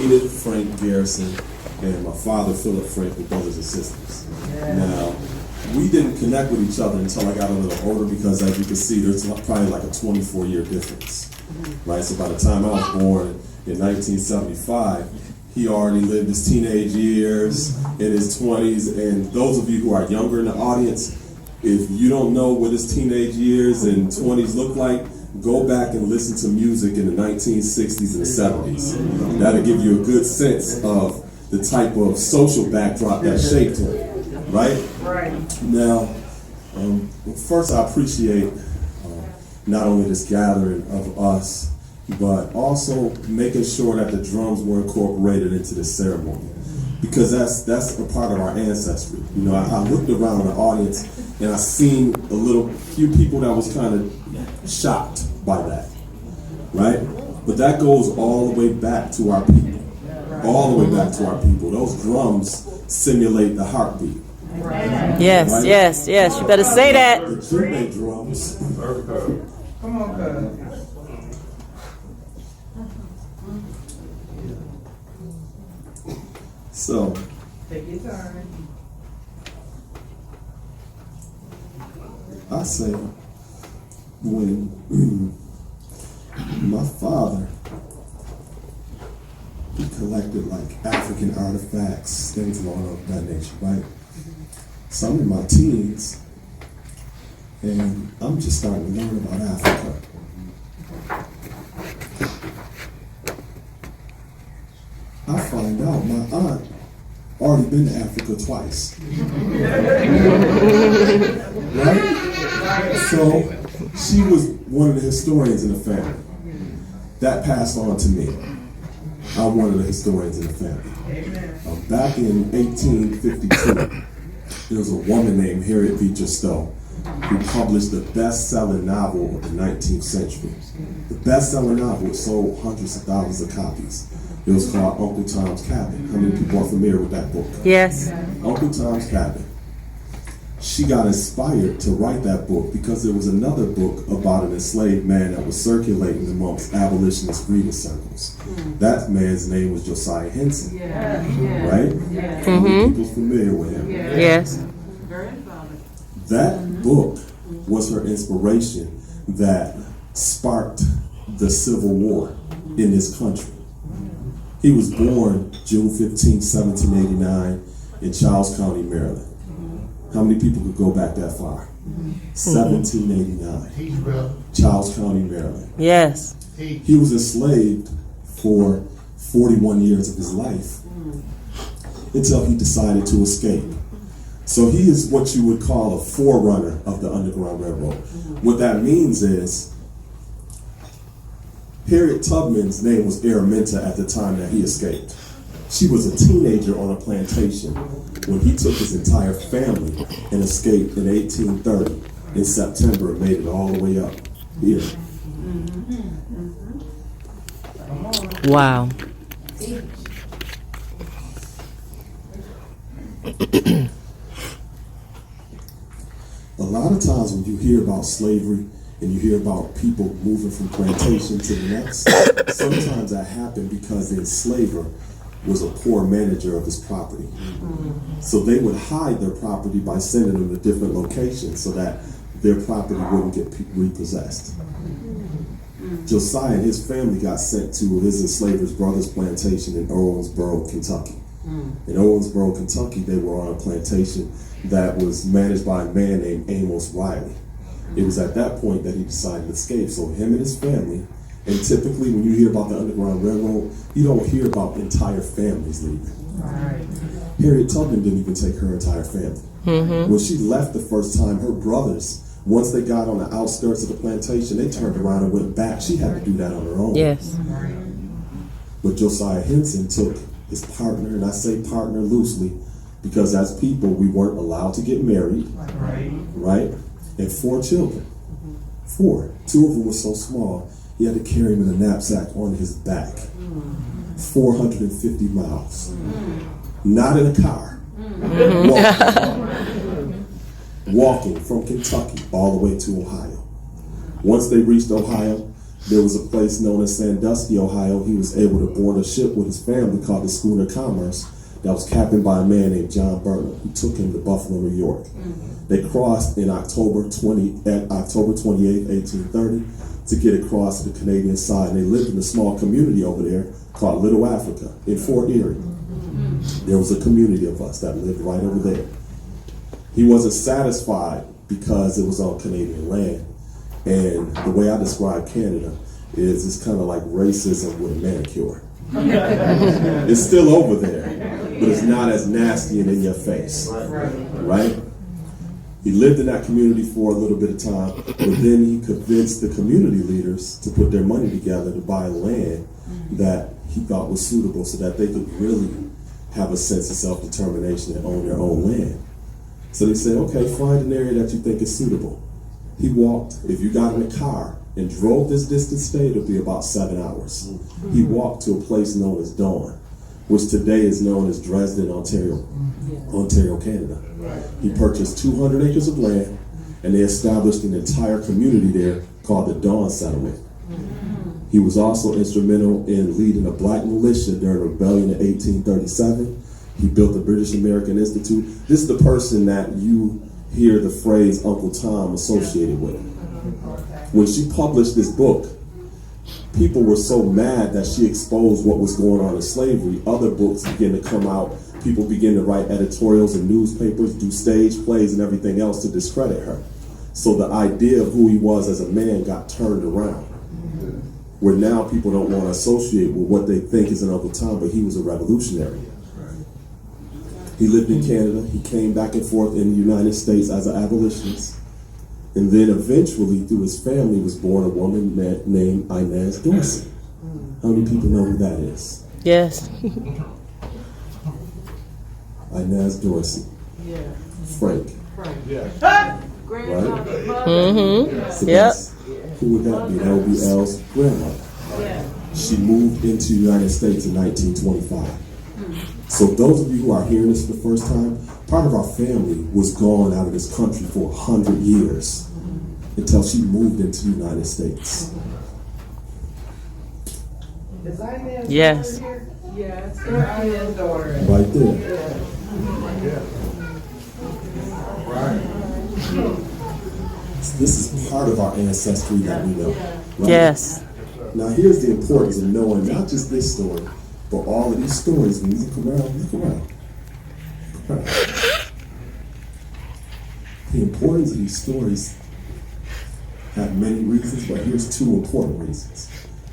Edith Frank Garrison and my father, Philip Frank, were brothers and sisters. Now, we didn't connect with each other until I got a little older because, as you can see, there's probably like a 24-year difference, right? So by the time I was born in 1975, he already lived his teenage years in his 20s. And those of you who are younger in the audience, if you don't know what his teenage years and 20s look like, go back and listen to music in the 1960s and the 70s. That'll give you a good sense of the type of social backdrop that shaped him, right? Now, first I appreciate not only this gathering of us, but also making sure that the drums were incorporated into the ceremony, because that's a part of our ancestry. You know, I looked around the audience and I seen few people that was kind of shocked by that, right? But that goes all the way back to our people, all the way back to our people. Those drums simulate the heartbeat. Yes, right? Yes. You better say that. The Jimmy drums. Come on, cuz. So, take your time. I say, when my father, he collected like African artifacts, things along that nature, right? So I'm in my teens, and I'm just starting to learn about Africa. I find out my aunt already been to Africa twice. Right? So she was one of the historians in the family. That passed on to me. I'm one of the historians in the family. Back in 1852, there was a woman named Harriet Beecher Stowe who published the best-selling novel of the 19th century. The best-selling novel sold hundreds of thousands of copies. It was called Uncle Tom's Cabin. How many people are familiar with that book? Yes. Uncle Tom's Cabin. She got inspired to write that book because there was another book about an enslaved man that was circulating amongst abolitionist reading circles. That man's name was Josiah Henson. Right? How many people familiar with him? Yes. That book was her inspiration that sparked the Civil War in this country. He was born June 15, 1789 in Charles County, Maryland. How many people could go back that far? 1789. Charles County, Maryland. Yes. He was enslaved for 41 years of his life until he decided to escape. So he is what you would call a forerunner of the Underground Railroad. What that means is Harriet Tubman's name was Araminta at the time that he escaped. She was a teenager on a plantation when he took his entire family and escaped in 1830 in September and made it all the way up here. Wow. A lot of times when you hear about slavery and you hear about people moving from plantation to the next, sometimes that happened because the enslaver was a poor manager of his property. So they would hide their property by sending them to different locations so that their property wouldn't get repossessed. Josiah and his family got sent to his enslaver's brother's plantation in Owensboro, Kentucky. In Owensboro, Kentucky, they were on a plantation that was managed by a man named Amos Riley. It was at that point that he decided to escape. So him and his family, and typically when you hear about the Underground Railroad, you don't hear about entire families leaving. Harriet Tubman didn't even take her entire family. When she left the first time, her brothers, once they got on the outskirts of the plantation, they turned around and went back. She had to do that on her own. Yes. But Josiah Henson took his partner, and I say partner loosely, because as people, we weren't allowed to get married, right? And 4 children. 4. 2 of them were so small, he had to carry them in a knapsack on his back. 450 miles. Not in a car. Walking from Kentucky all the way to Ohio. Once they reached Ohio, There was a place known as Sandusky, Ohio. He was able to board a ship with his family called the Schooner Commerce that was captained by a man named John Burnham, who took him to Buffalo, New York. They crossed in October 28, 1830, to get across to the Canadian side. And they lived in a small community over there called Little Africa in Fort Erie. There was a community of us that lived right over there. He wasn't satisfied because it was on Canadian land. And the way I describe Canada is it's kind of like racism with a manicure. It's still over there, but it's not as nasty and in your face, right? He lived in that community for a little bit of time, but then he convinced the community leaders to put their money together to buy land that he thought was suitable so that they could really have a sense of self-determination and own their own land. So they said, okay, find an area that you think is suitable. He walked, if you got in a car and drove this distance, it'll be about 7 hours. He walked to a place known as Dawn, which today is known as Dresden, Ontario, Canada. He purchased 200 acres of land, and they established an entire community there called the Dawn Settlement. He was also instrumental in leading a black militia during a rebellion in 1837. He built the British American Institute. This is the person that you hear the phrase Uncle Tom associated with. When she published this book, people were so mad that she exposed what was going on in slavery. Other books began to come out. People began to write editorials in newspapers, do stage plays and everything else to discredit her. So the idea of who he was as a man got turned around, where now people don't want to associate with what they think is an Uncle Tom, but he was a revolutionary. He lived in Canada. He came back and forth in the United States as an abolitionist. And then eventually, through his family, was born a woman named Inez Dorsey. How many people know who that is? Yes. Inez Dorsey. Frank. Right? Mm-hmm. So Yep. who would that be? That would be Elle's grandmother. She moved into the United States in 1925. So those of you who are hearing this for the first time, part of our family was gone out of this country for 100 years until she moved into the United States. Is Inez Yes. here? Yes. Inez's daughter. Right there. This is part of our ancestry that we know. Right? Yes. Now here's the importance of knowing not just this story, but all of these stories. When you look around. The importance of these stories have many reasons, but here's 2 important reasons.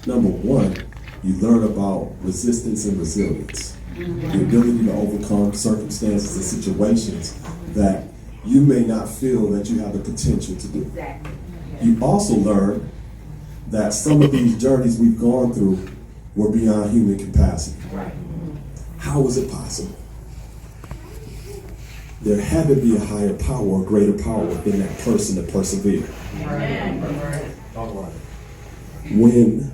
Number 1, you learn about resistance and resilience. The ability to overcome circumstances and situations that you may not feel that you have the potential to do. You also learn that some of these journeys we've gone through were beyond human capacity. How was it possible? There had to be a higher power, a greater power within that person to persevere. When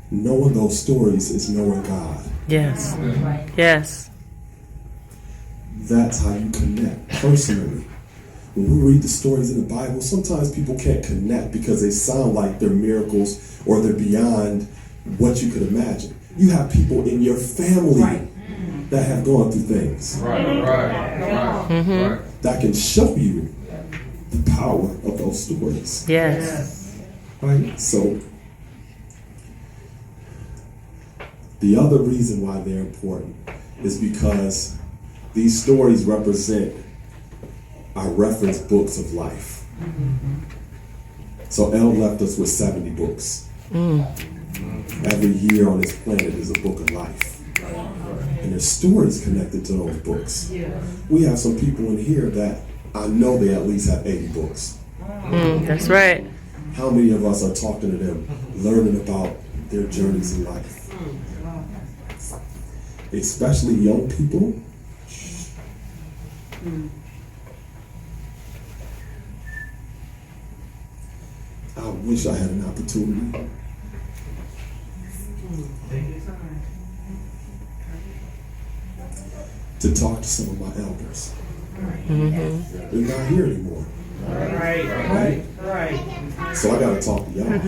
knowing those stories is knowing God. Yes. Yes. That's how you connect personally. When we read the stories in the Bible, sometimes people can't connect because they sound like they're miracles or they're beyond what you could imagine. You have people in your family that have gone through things that can show you the power of those stories. Yes. Right? So, the other reason why they're important is because these stories represent our reference books of life. So Elle left us with 70 books. Every year on this planet is a book of life. And there's stories connected to those books. We have some people in here that I know they at least have 80 books. That's right. How many of us are talking to them, learning about their journeys in life? Especially young people. I wish I had an opportunity. to talk to some of my elders. They're not here anymore. Right. So I gotta talk to y'all.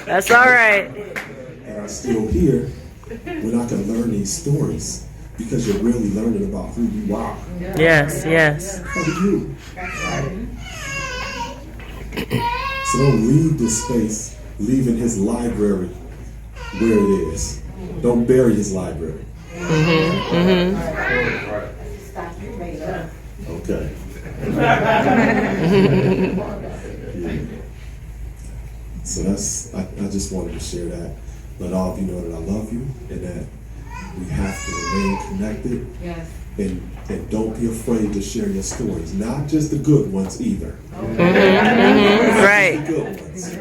That's all right. And I'm still here. We're not gonna learn these stories because you're really learning about who you are. Yes, yes. How are you? So don't leave this space, leaving his library where it is. Don't bury his library. Okay. Yeah. So that's, I just wanted to share that. Let all of you know that I love you and that we have to remain connected. Yes. And don't be afraid to share your stories. Not just the good ones either. Right. The good ones.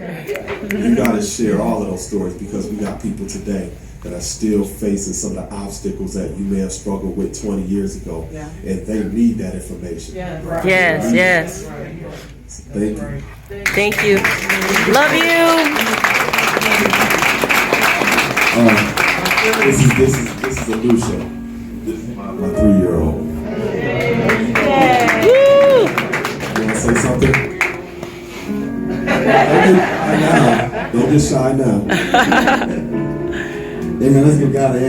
You gotta share all of those stories because we got people today that are still facing some of the obstacles that you may have struggled with 20 years ago. And they need that information. Yes, yes. Thank you. Thank you. Love you. This is a new show. This is my 3-year-old. Woo! You wanna say something? Don't get shy now. Amen. Let's give God a hand.